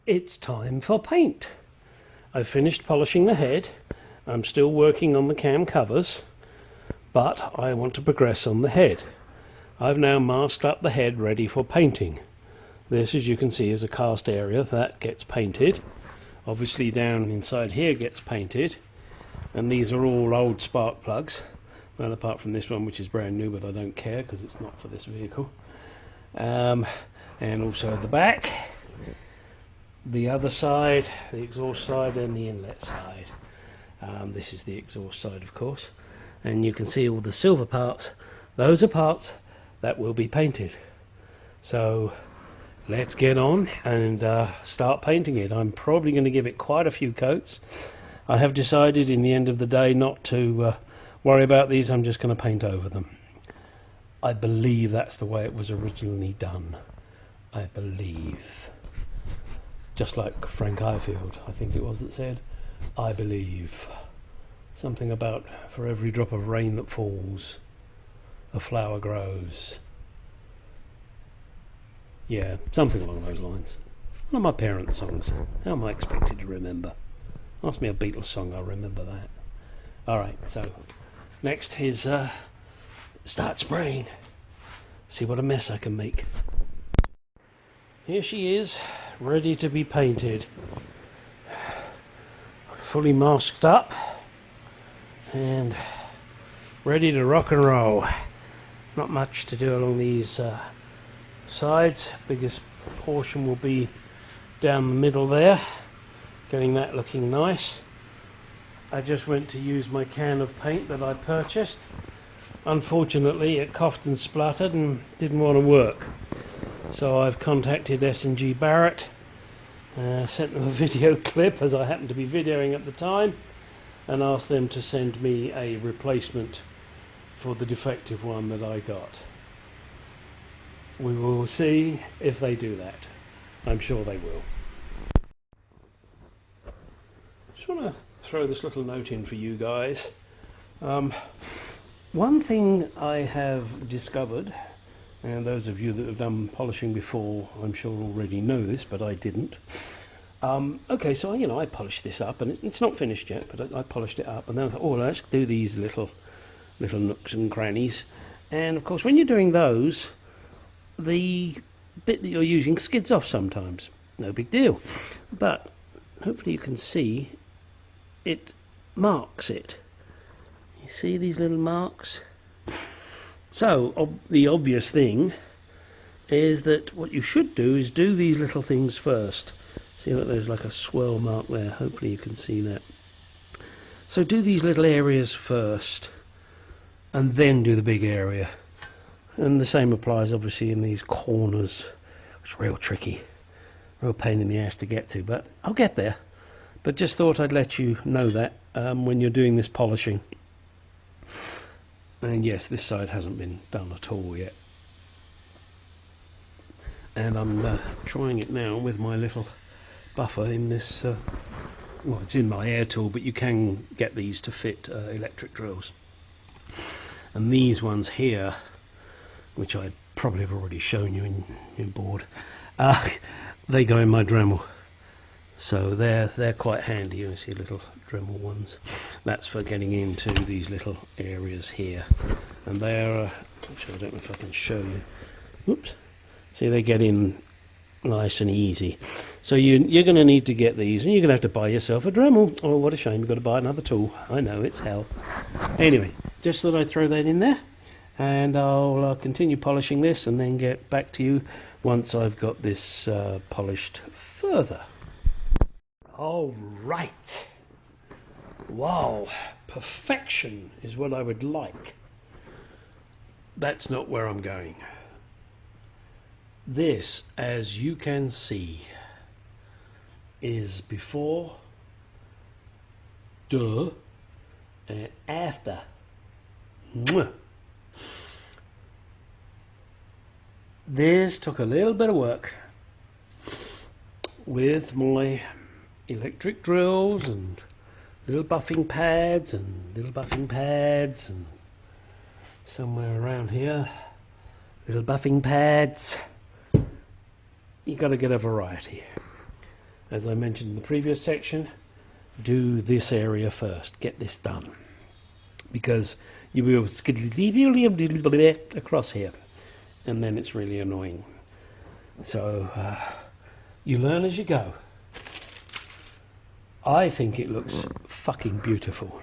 It's time for paint. I've finished polishing the head. I'm still working on the cam covers, but I want to progress on the head. I've now masked up the head ready for painting. This, as you can see, is a cast area that gets painted. Obviously down inside here gets painted, and these are all old spark plugs. Well, apart from this one, which is brand new, but I don't care because it's not for this vehicle. And also at the back, the other side, the exhaust side and the inlet side. This is the exhaust side, of course, and you can see all the silver parts. Those are parts that will be painted. So let's get on and start painting it. I'm probably going to give it quite a few coats. I have decided in the end of the day not to worry about these. I'm just going to paint over them. I believe that's the way it was originally done. I believe. Just like Frank Ifield, I think it was, that said, I believe. Something about, for every drop of rain that falls, a flower grows. Yeah, something along those lines. One of my parents' songs. How am I expected to remember? Ask me a Beatles song, I'll remember that. Alright, so next is start spraying. See what a mess I can make. Here she is, ready to be painted. Fully masked up and ready to rock and roll. Not much to do along these sides. Biggest portion will be down the middle there, getting that looking nice. I just went to use my can of paint that I purchased. Unfortunately it coughed and spluttered and didn't want to work, so I've contacted S&G Barrett, sent them a video clip as I happened to be videoing at the time, and asked them to send me a replacement for the defective one that I got. We will see if they do that. I'm sure they will. Just want to throw this little note in for you guys. One thing I have discovered, and those of you that have done polishing before I'm sure already know this, but I didn't. Okay, so I polished this up, and it's not finished yet, but I polished it up, and then I thought, oh, let's do these little nooks and crannies. And of course, when you're doing those, the bit that you're using skids off sometimes. No big deal, but hopefully you can see it marks it. You see these little marks? So the obvious thing is that what you should do is do these little things first. See that there's like a swirl mark there, hopefully you can see that. So do these little areas first and then do the big area. And the same applies obviously in these corners, which is real tricky, real pain in the ass to get to, but I'll get there. But just thought I'd let you know that when you're doing this polishing. And yes, this side hasn't been done at all yet. And I'm trying it now with my little buffer in this, well, it's in my air tool, but you can get these to fit electric drills. And these ones here, which I probably have already shown you in your board, they go in my Dremel. So they're quite handy. You see little Dremel ones. That's for getting into these little areas here. And they're, actually I don't know if I can show you. Whoops. See, they get in nice and easy. So you're going to need to get these, and you're going to have to buy yourself a Dremel. Oh, what a shame, you've got to buy another tool. I know, it's hell. Anyway, just thought I'd throw that in there. And I'll continue polishing this and then get back to you once I've got this polished further. All right. Wow, perfection is what I would like. That's not where I'm going. This, as you can see, is before, and after. Mwah. This took a little bit of work with my electric drills and little buffing pads and somewhere around here, little buffing pads. You got to get a variety. as I mentioned in the previous section, do this area first. Get this done. Because you will across here, and then it's really annoying. So you learn as you go. I think it looks fucking beautiful.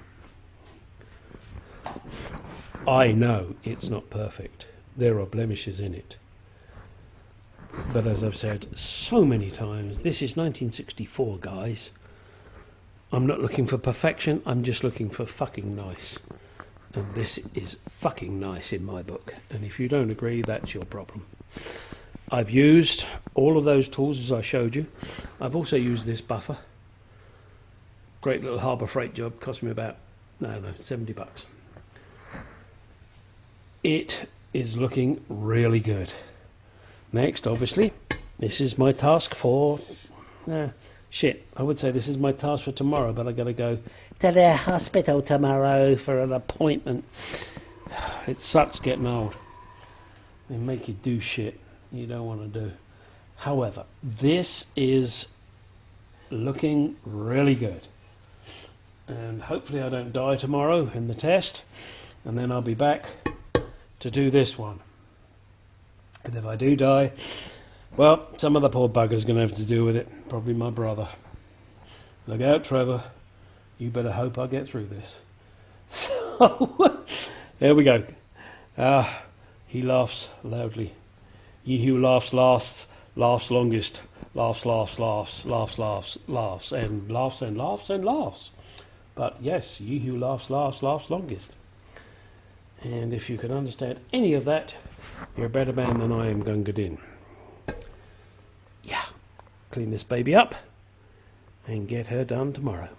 I know it's not perfect. There are blemishes in it. But as I've said so many times, this is 1964, guys. I'm not looking for perfection, I'm just looking for fucking nice. And this is fucking nice in my book. And if you don't agree, that's your problem. I've used all of those tools as I showed you. I've also used this buffer. Great little Harbour Freight job, cost me about, no, 70 bucks. It is looking really good. Next, obviously, this is my task for, I would say this is my task for tomorrow, but I gotta go to the hospital tomorrow for an appointment. It sucks getting old. They make you do shit you don't want to do. However, this is looking really good. And hopefully I don't die tomorrow in the test, and then I'll be back to do this one. And if I do die, well, some other poor bugger's going to have to deal with it. Probably my brother. Look out, Trevor. You better hope I get through this. So, there we go. He laughs loudly. He who laughs last, laughs longest. Laughs, laughs, laughs, laughs, laughs, laughs, and laughs and laughs and laughs. But yes, he who laughs last, laughs longest. And if you can understand any of that, you're a better man than I am, Gunga Din. Yeah, clean this baby up and get her done tomorrow.